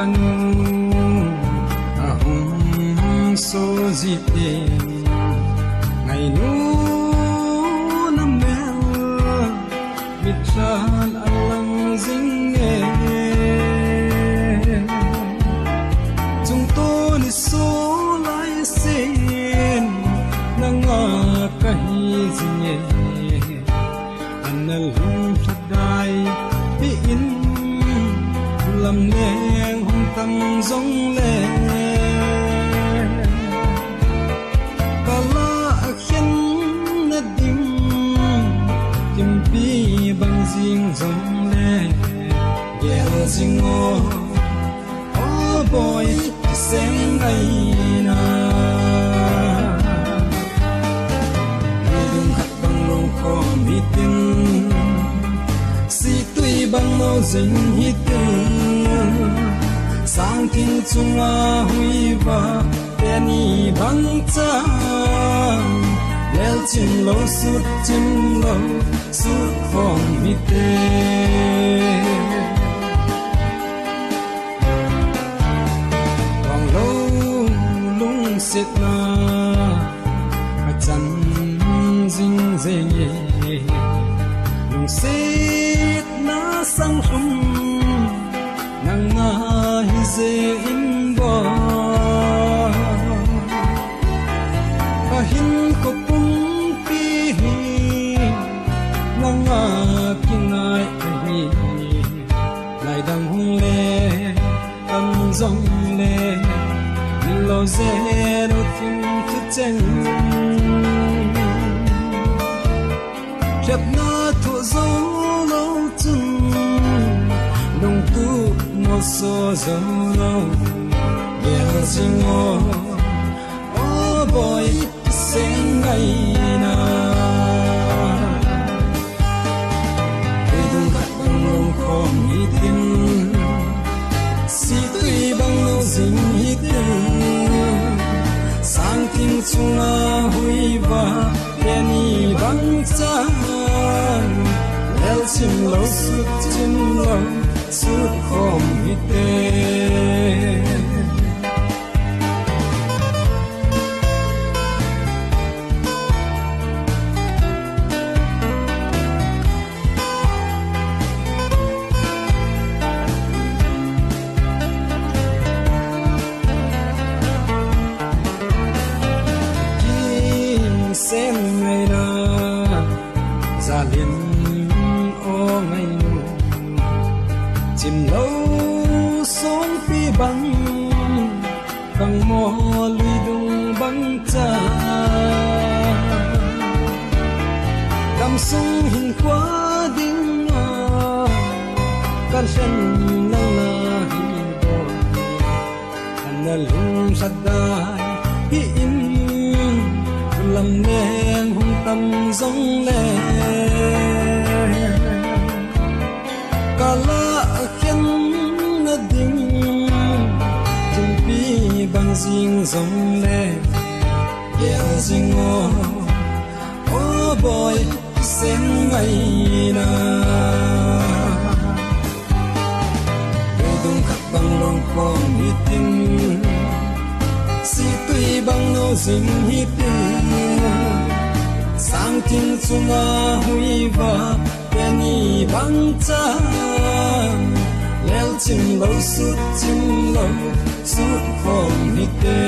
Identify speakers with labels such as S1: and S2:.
S1: khăn hùng số dịp đêm ngày nu năm mèo biếtran lăng dính nghe chúng tôi đi số lại xin nang cái gì nhé anh lung thật đai in làm neng hồng tâm giống lệ cả la khen nát đinh kim pi bằng riêng giống lệ ghé riêng ngô oh boy xem ngày na đừng khát bằng lòng khó mi tin si tuy bằng nô dinh hít sang tin chung a hui va teni bằng cha lel chim lo sút phong mi te vòng lâu lung sét na a chan dinh dê nhẹ lung sét na sang hum nang na hi ze in bo pa hin ko pung pi nang na kinai hi lai dang hung le am zong le lo ze no tim tu chen chap na thu zo lo chung nông tu một số dấu lâu để sinh ngô oh boy xem ngày na để đừng gạt bằng lòng khó nghĩ tin si tuy bằng lâu dính hít sang tin chung a hui va đeni bằng cha lel chim lâu sút chim lâu sút không hít tê kim xem ngày na ra liền ô ngày chim lâu sống phi bằng bằng mò lùi đùng bằng cha cầm súng hình khóa đinh can sân nang na hi bo anh lung sát đai hi in làm neng hung tâm giống lệ cả la khen na ding jung pi bằng riêng giống lệ yeah riêng ngô oh boy xem ngày na đừng khát bằng lòng khó mi tin si tuy bằng nô dinh hít sang tin chung a hui va teni bằng cha lel chim lâu sút phong mi te